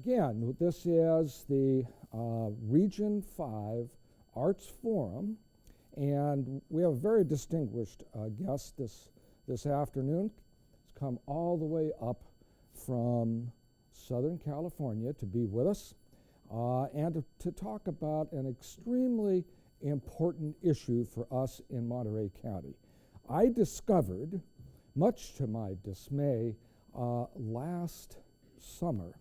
Again, this is the Region 5 Arts Forum, and we have a very distinguished guest this afternoon. He's come all the way up from Southern California to be with us and to talk about an extremely important issue for us in Monterey County. I discovered, much to my dismay, last summer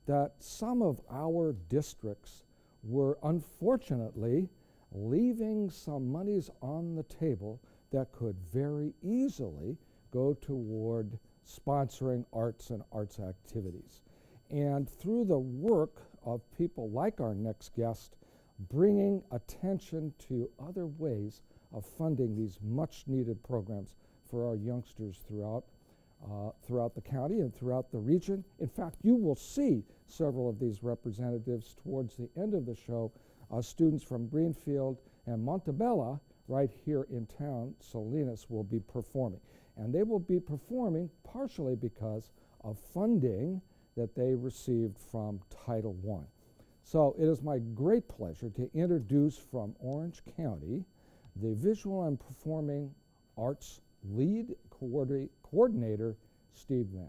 that some of our districts were unfortunately leaving some monies on the table that could very easily go toward sponsoring arts and arts activities. And through the work of people like our next guest, bringing attention to other ways of funding these much needed programs for our youngsters throughout the county and throughout the region. In fact, you will see several of these representatives towards the end of the show, students from Greenfield and Montebello right here in town. Salinas will be performing. And they will be performing partially because of funding that they received from Title I. So it is my great pleasure to introduce from Orange County the Visual and Performing Arts Lead Coordinator, Steve Venz.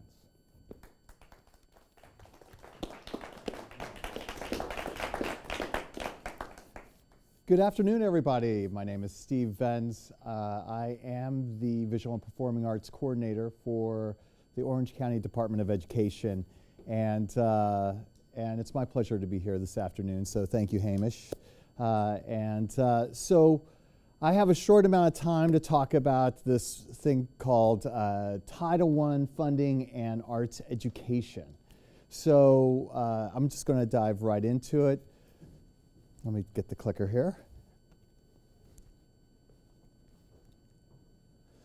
Good afternoon, everybody. My name is Steve Venz. I am the Visual and Performing Arts Coordinator for the Orange County Department of Education, and it's my pleasure to be here this afternoon, so thank you, Hamish. So I have a short amount of time to talk about this thing called Title I funding and arts education. So I'm just going to dive right into it. Let me get the clicker here.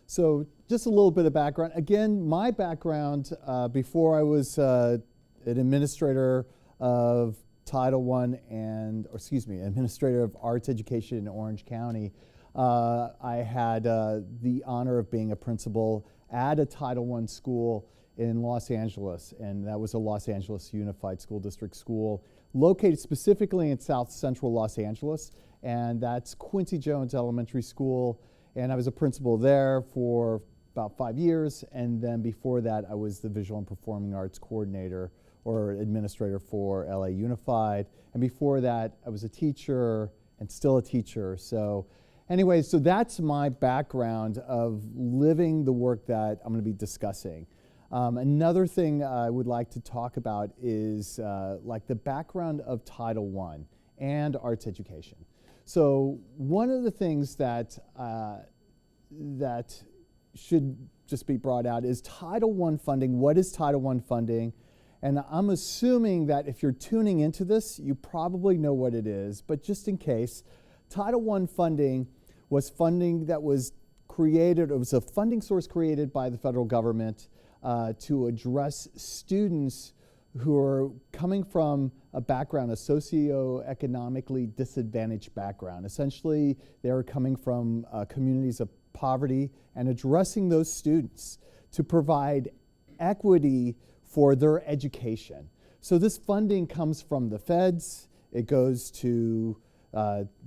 So just a little bit of background. Again, my background before I was an administrator of Title I administrator of arts education in Orange County. I had the honor of being a principal at a Title I school in Los Angeles, and that was a Los Angeles Unified School District school located specifically in South Central Los Angeles, and that's Quincy Jones Elementary School, and I was a principal there for about 5 years, and then before that I was the Visual and Performing Arts Coordinator or Administrator for LA Unified, and before that I was a teacher and still a teacher. So anyway, so that's my background of living the work that I'm going to be discussing. Another thing I would like to talk about is like the background of Title I and arts education. So one of the things that that should just be brought out is Title I funding. What is Title I funding? And I'm assuming that if you're tuning into this, you probably know what it is, but just in case, Title I funding was funding that was created, it was a funding source created by the federal government to address students who are coming from a background, a socioeconomically disadvantaged background. Essentially, they are coming from communities of poverty and addressing those students to provide equity for their education. So this funding comes from the feds. It goes to,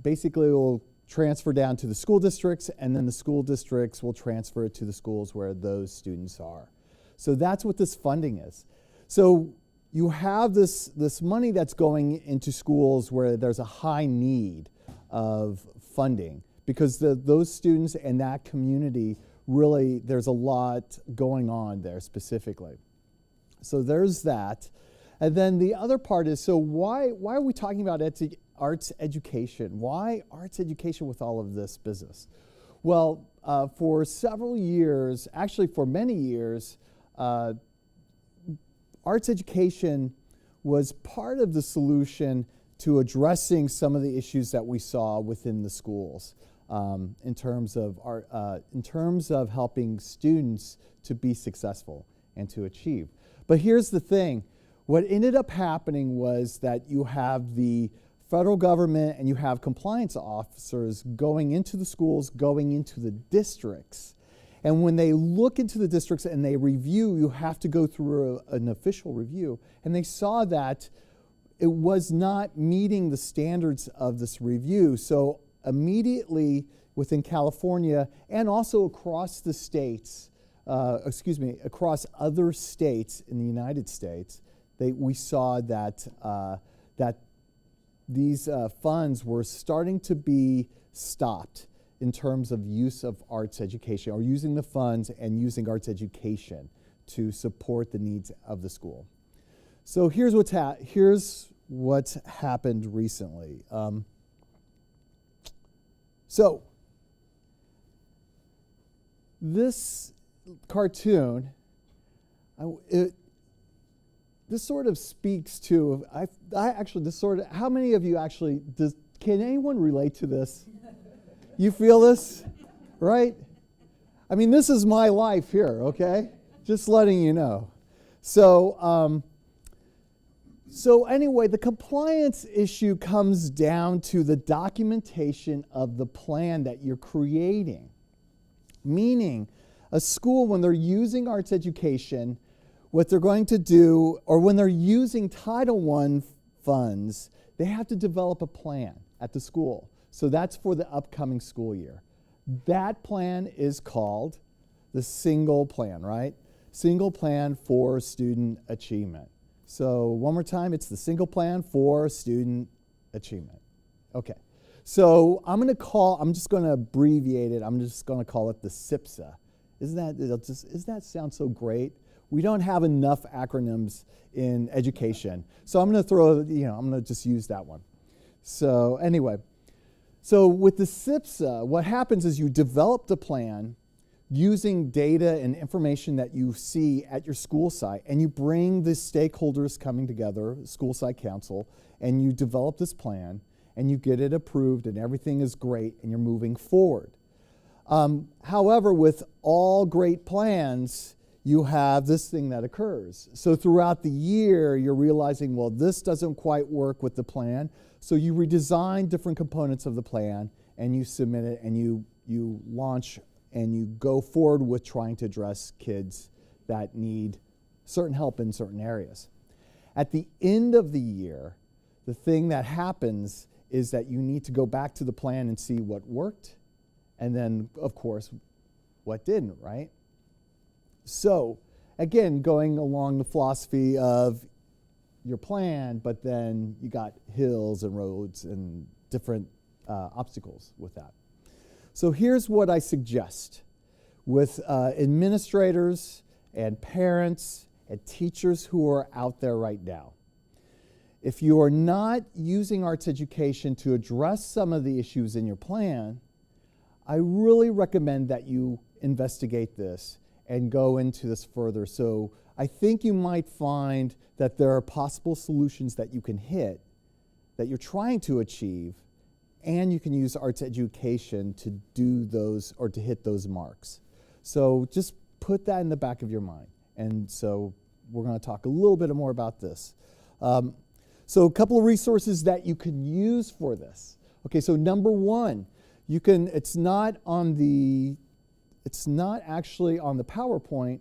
basically it will transfer down to the school districts, and then the school districts will transfer it to the schools where those students are. So that's what this funding is. So you have this money that's going into schools where there's a high need of funding because those students and that community really, there's a lot going on there specifically. So there's that. And then the other part is, so why are we talking about arts education? Why arts education with all of this business? Well, for several years, actually for many years, arts education was part of the solution to addressing some of the issues that we saw within the schools in terms of helping students to be successful and to achieve. But here's the thing. What ended up happening was that you have the federal government and you have compliance officers going into the schools, going into the districts, And when they look into the districts and they review, you have to go through an official review. And they saw that it was not meeting the standards of this review. So immediately within California and also across the states, across other states in the United States, we saw that that these funds were starting to be stopped in terms of use of arts education, or using the funds and using arts education to support the needs of the school. So here's what's happened recently. So this cartoon, this sort of speaks to, how many of you actually, can anyone relate to this? You feel this, right? I mean, this is my life here, okay? Just letting you know. So, so anyway, the compliance issue comes down to the documentation of the plan that you're creating. Meaning, a school, when they're using arts education, what they're going to do, or when they're using Title I funds, they have to develop a plan at the school. So that's for the upcoming school year. That plan is called the single plan, right? Single plan for student achievement. So one more time, it's the single plan for student achievement. Okay. So I'm just going to abbreviate it. I'm just going to call it the SIPSA. Doesn't that sound so great? We don't have enough acronyms in education. So I'm going to I'm going to just use that one. So anyway, so with the SIPSA, what happens is you develop the plan using data and information that you see at your school site, and you bring the stakeholders coming together, school site council, and you develop this plan, and you get it approved, and everything is great, and you're moving forward. However, with all great plans, you have this thing that occurs. So throughout the year, you're realizing, well, this doesn't quite work with the plan. So you redesign different components of the plan, and you submit it, and you launch, and you go forward with trying to address kids that need certain help in certain areas. At the end of the year, the thing that happens is that you need to go back to the plan and see what worked, and then, of course, what didn't, right? So, again, going along the philosophy of your plan, but then you got hills and roads and different obstacles with that. So here's what I suggest with administrators and parents and teachers who are out there right now. If you are not using arts education to address some of the issues in your plan, I really recommend that you investigate this and go into this further. So I think you might find that there are possible solutions that you can hit, that you're trying to achieve, and you can use arts education to do those or to hit those marks. So just put that in the back of your mind. And so we're going to talk a little bit more about this. So a couple of resources that you can use for this. Okay, so number one, it's not actually on the PowerPoint.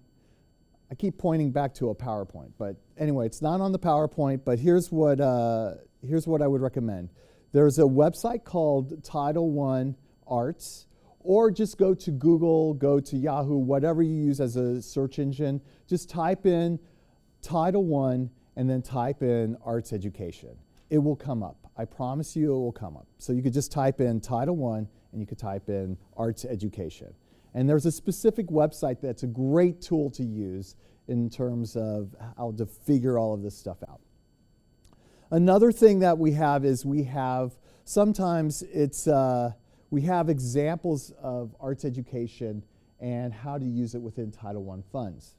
I keep pointing back to a PowerPoint, but anyway, it's not on the PowerPoint, but here's what I would recommend. There's a website called Title I Arts, or just go to Google, go to Yahoo, whatever you use as a search engine. Just type in Title I and then type in arts education. It will come up. I promise you it will come up. So you could just type in Title I and you could type in arts education. And there's a specific website that's a great tool to use in terms of how to figure all of this stuff out. Another thing that we have is we have examples of arts education and how to use it within Title I funds.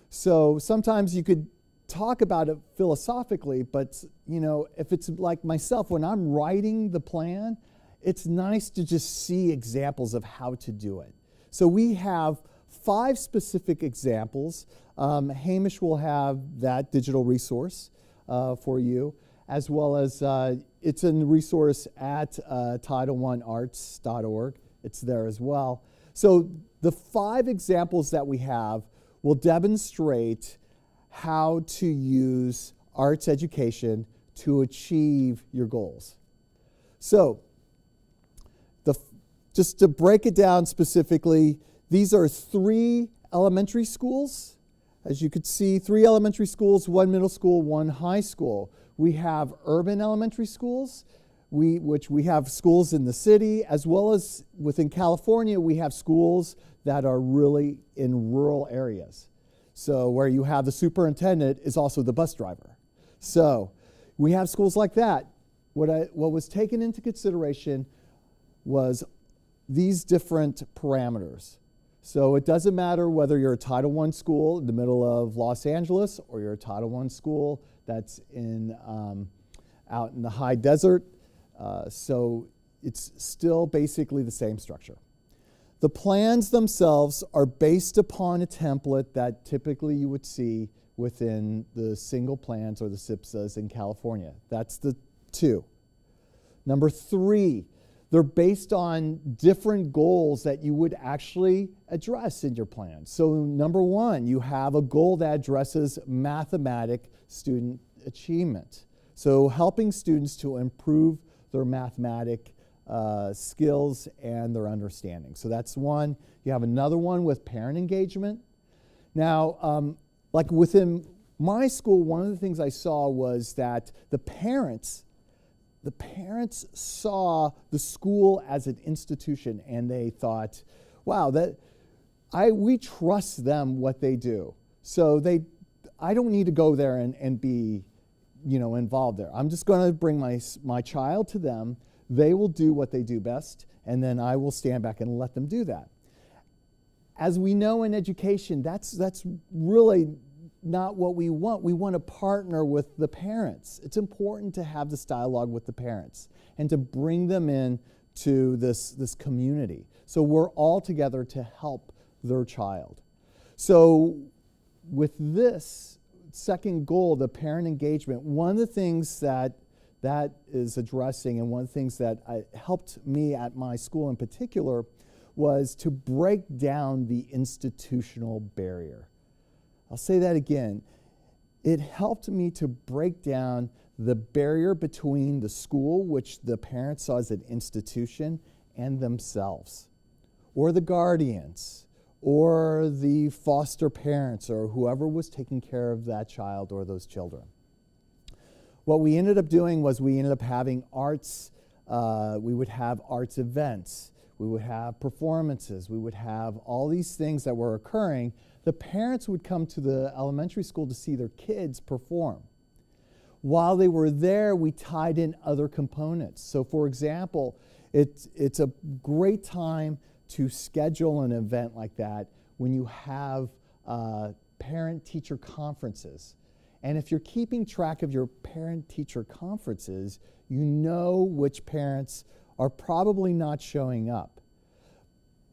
So sometimes you could talk about it philosophically, but if it's like myself, when I'm writing the plan, it's nice to just see examples of how to do it. So we have 5 specific examples. Hamish will have that digital resource for you, as well as it's in the resource at Title1arts.org. It's there as well. So the 5 examples that we have will demonstrate how to use arts education to achieve your goals. So just to break it down specifically, these are 3 elementary schools. As you could see, 3 elementary schools, 1 middle school, 1 high school. We have urban elementary schools, which we have schools in the city, as well as within California, we have schools that are really in rural areas. So where you have the superintendent is also the bus driver. So we have schools like that. What was taken into consideration was these different parameters. So it doesn't matter whether you're a Title I school in the middle of Los Angeles or you're a Title I school that's out in the high desert. So it's still basically the same structure. The plans themselves are based upon a template that typically you would see within the single plans or the SIPSAs in California. That's the 2. Number 3, they're based on different goals that you would actually address in your plan. So number 1, you have a goal that addresses mathematic student achievement. So helping students to improve their mathematic skills and their understanding. So that's one. You have another one with parent engagement. Now, like within my school, one of the things I saw was that the parents saw the school as an institution, and they thought, wow, we trust them what they do. So I don't need to go there and be involved there. I'm just going to bring my child to them. They will do what they do best, and then I will stand back and let them do that. As we know in education, that's really not what we want. We want to partner with the parents. It's important to have this dialogue with the parents and to bring them in to this community. So we're all together to help their child. So with this second goal, the parent engagement, one of the things that is addressing, and one of the things that helped me at my school in particular, was to break down the institutional barrier. I'll say that again. It helped me to break down the barrier between the school, which the parents saw as an institution, and themselves, or the guardians, or the foster parents, or whoever was taking care of that child or those children. What we ended up doing was we ended up having arts. We would have arts events. We would have performances. We would have all these things that were occurring. The parents would come to the elementary school to see their kids perform. While they were there, we tied in other components. So for example, it's a great time to schedule an event like that when you have parent-teacher conferences. And if you're keeping track of your parent-teacher conferences, you know which parents are probably not showing up.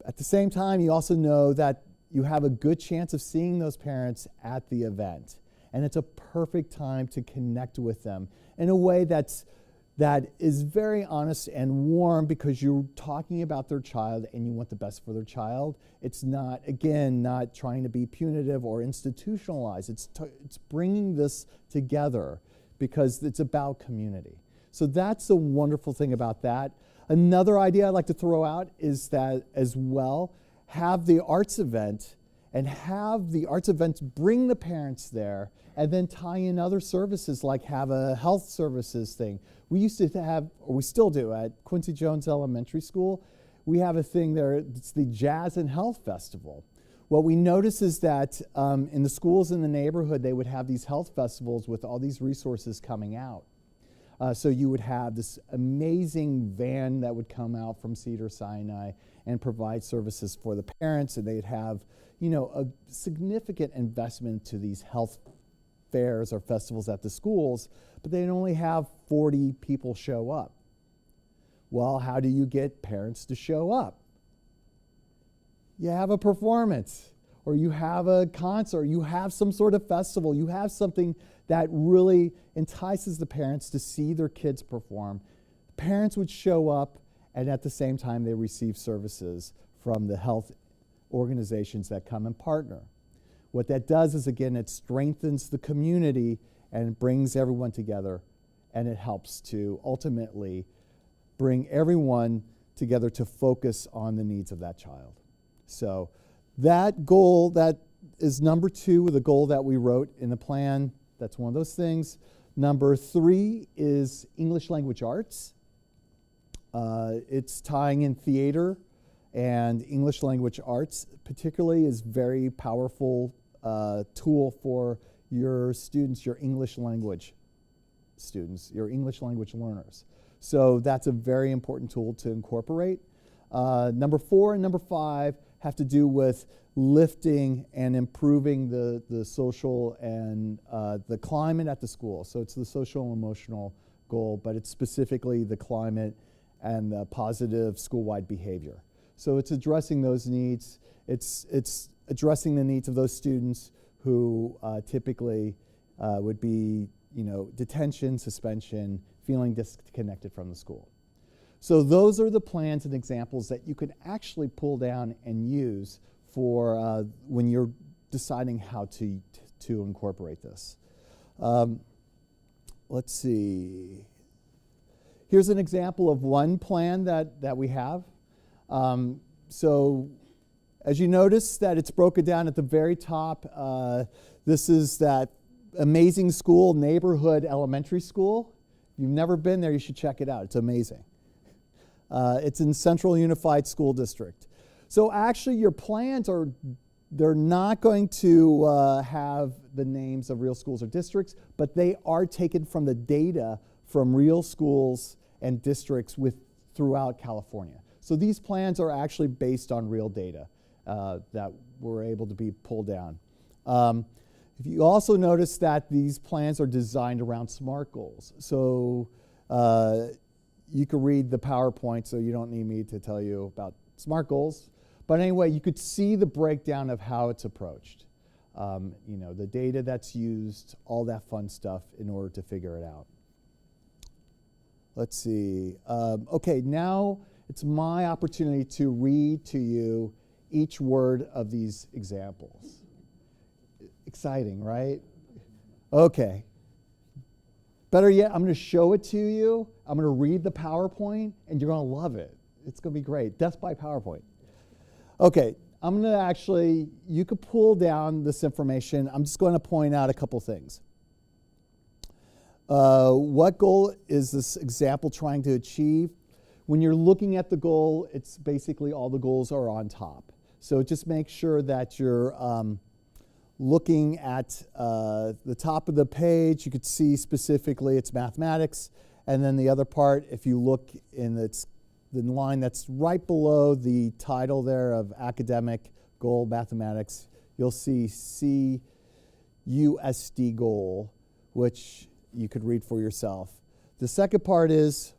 At the same time, you also know that you have a good chance of seeing those parents at the event. And it's a perfect time to connect with them in a way that is very honest and warm, because you're talking about their child and you want the best for their child. It's not, again, not trying to be punitive or institutionalized. It's bringing this together because it's about community. So that's the wonderful thing about that. Another idea I'd like to throw out is that as well, have the arts event and have the arts events bring the parents there and then tie in other services, like have a health services thing. We used to have, or we still do at Quincy Jones Elementary School, we have a thing there, it's the Jazz and Health Festival. What we notice is that in the schools in the neighborhood, they would have these health festivals with all these resources coming out. So you would have this amazing van that would come out from Cedars-Sinai and provide services for the parents, and they'd have, a significant investment to these health fairs or festivals at the schools, but they'd only have 40 people show up. Well, how do you get parents to show up? You have a performance, or you have a concert, you have some sort of festival, you have something that really entices the parents to see their kids perform. Parents would show up, and at the same time they receive services from the health organizations that come and partner. What that does is, again, it strengthens the community and it brings everyone together, and it helps to ultimately bring everyone together to focus on the needs of that child. So that goal, that is number 2, the goal that we wrote in the plan. That's one of those things. Number 3 is English language arts. It's tying in theater and English language arts, particularly, is very powerful tool for your students, your English language students, your English language learners. So that's a very important tool to incorporate. Number 4 and number 5 have to do with lifting and improving the social and the climate at the school. So it's the social and emotional goal, but it's specifically the climate and the positive school-wide behavior. So it's addressing those needs. It's addressing the needs of those students who typically would be, detention, suspension, feeling disconnected from the school. So those are the plans and examples that you can actually pull down and use for when you're deciding how to incorporate this. Let's see. Here's an example of one plan that we have. So as you notice that it's broken down at the very top, this is that amazing school, neighborhood elementary school. If you've never been there, you should check it out. It's amazing. It's in Central Unified School District. So actually your plans they're not going to have the names of real schools or districts, but they are taken from the data from real schools and districts throughout California. So these plans are actually based on real data that were able to be pulled down. If you also notice that these plans are designed around SMART goals. So you can read the PowerPoint, so you don't need me to tell you about SMART goals. But anyway, you could see the breakdown of how it's approached. The data that's used, all that fun stuff in order to figure it out. Let's see. Okay, now it's my opportunity to read to you each word of these examples. Exciting, right? Okay. Better yet, I'm going to show it to you. I'm going to read the PowerPoint, and you're going to love it. It's going to be great. Death by PowerPoint. Okay, I'm going to actually, you could pull down this information. I'm just going to point out a couple things. What goal is this example trying to achieve? When you're looking at the goal, it's basically all the goals are on top. So just make sure that you're looking at the top of the page. You could see specifically it's mathematics. And then the other part, if you look in the line that's right below the title there of academic goal mathematics, you'll see CUSD goal, which you could read for yourself. The second part is,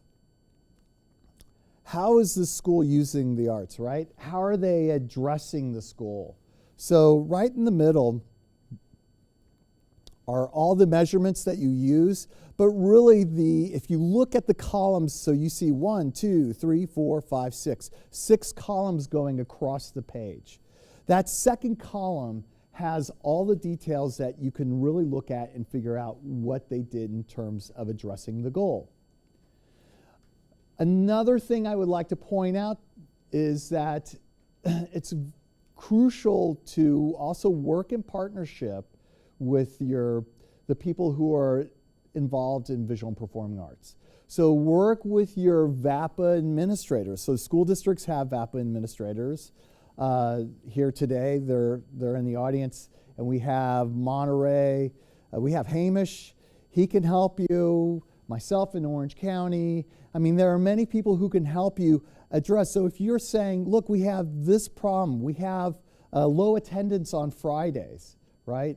how is the school using the arts, right? How are they addressing the school? So right in the middle are all the measurements that you use, but really if you look at the columns, so you see 1, 2, 3, 4, 5, 6 columns going across the page. That second column has all the details that you can really look at and figure out what they did in terms of addressing the goal. Another thing I would like to point out is that it's crucial to also work in partnership with the people who are involved in visual and performing arts. So work with your VAPA administrators. So school districts have VAPA administrators. Here today, they're in the audience, and we have Monterey, we have Hamish. He can help you, myself in Orange County. I mean, there are many people who can help you address. So if you're saying, look, we have this problem, we have low attendance on Fridays, right?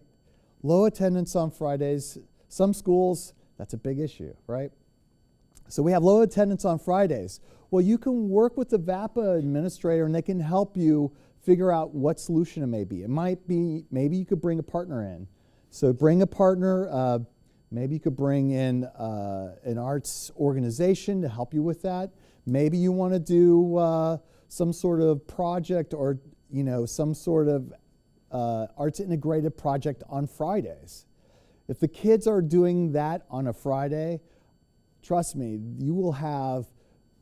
Low attendance on Fridays, some schools, that's a big issue, right? So we have low attendance on Fridays. Well, you can work with the VAPA administrator, and they can help you figure out what solution it may be. It might be, maybe you could bring a partner in. So bring a partner, maybe you could bring in an arts organization to help you with that. Maybe you want to do some sort of project or, some sort of arts integrated project on Fridays. If the kids are doing that on a Friday, trust me, you will have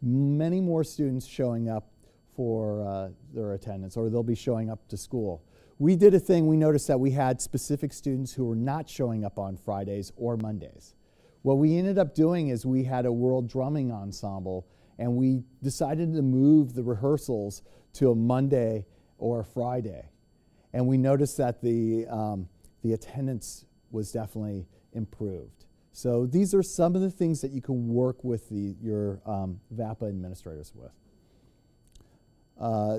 many more students showing up for their attendance, or they'll be showing up to school. We did a thing, we noticed that we had specific students who were not showing up on Fridays or Mondays. What we ended up doing is we had a world drumming ensemble, and we decided to move the rehearsals to a Monday or a Friday. And we noticed that the attendance was definitely improved. So these are some of the things that you can work with your VAPA administrators with.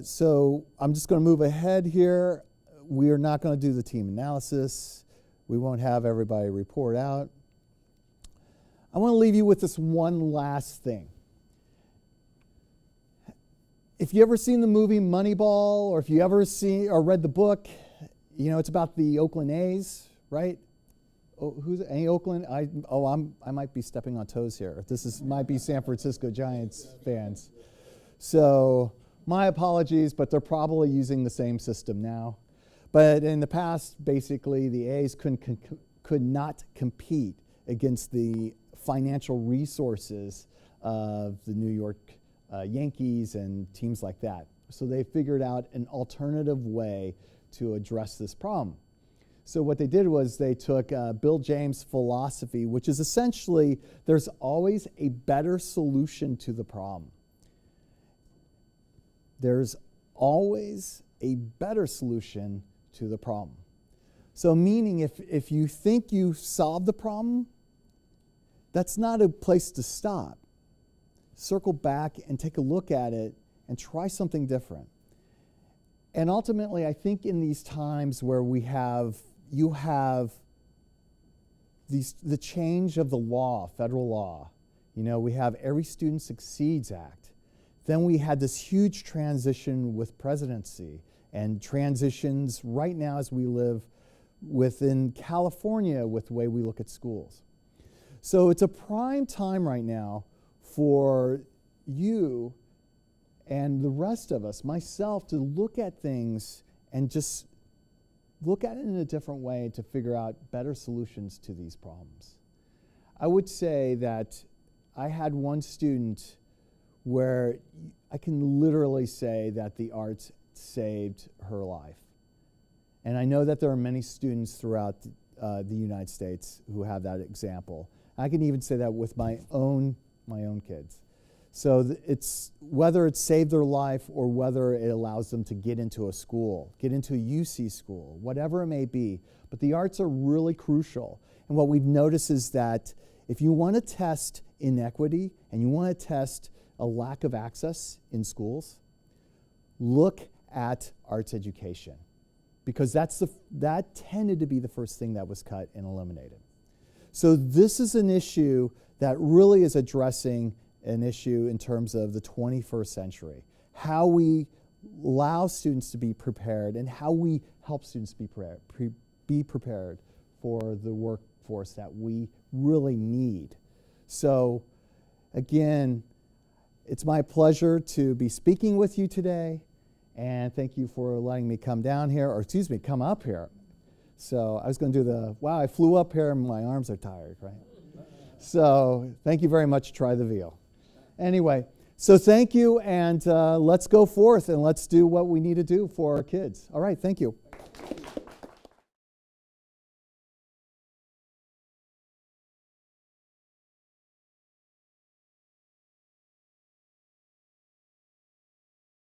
So I'm just going to move ahead here. We are not going to do the team analysis. We won't have everybody report out. I want to leave you with this one last thing. If you ever seen the movie Moneyball, or if you ever seen or read the book, it's about the Oakland A's, right? Oh, who's any Oakland? I might be stepping on toes here. Might be San Francisco Giants fans. So my apologies, but they're probably using the same system now. But in the past, basically, the A's could not compete against the financial resources of the New York Yankees and teams like that. So they figured out an alternative way to address this problem. So what they did was they took Bill James' philosophy, which is essentially there's always a better solution to the problem. There's always a better solution to the problem. So meaning if you think you've solved the problem, that's not a place to stop. Circle back and take a look at it and try something different. And ultimately, I think in these times where you have the change of the law, federal law, we have Every Student Succeeds Act. Then we had this huge transition with presidency and transitions right now as we live within California with the way we look at schools. So it's a prime time right now for you and the rest of us, myself, to look at things and just look at it in a different way to figure out better solutions to these problems. I would say that I had one student where I can literally say that the arts saved her life. And I know that there are many students throughout the United States who have that example. I can even say that with my own kids. So it's whether it saved their life or whether it allows them to get into a school, get into a UC school, whatever it may be. But the arts are really crucial. And what we've noticed is that if you want to test inequity and you want to test a lack of access in schools, look at arts education, because that tended to be the first thing that was cut and eliminated. So this is an issue that really is addressing an issue in terms of the 21st century, how we allow students to be prepared and how we help students be prepared for the workforce that we really need. So again, it's my pleasure to be speaking with you today, and thank you for letting me come up here. So I was going to do I flew up here and my arms are tired, right? So thank you very much. Try the veal. Anyway, so thank you, and let's go forth and let's do what we need to do for our kids. All right, thank you.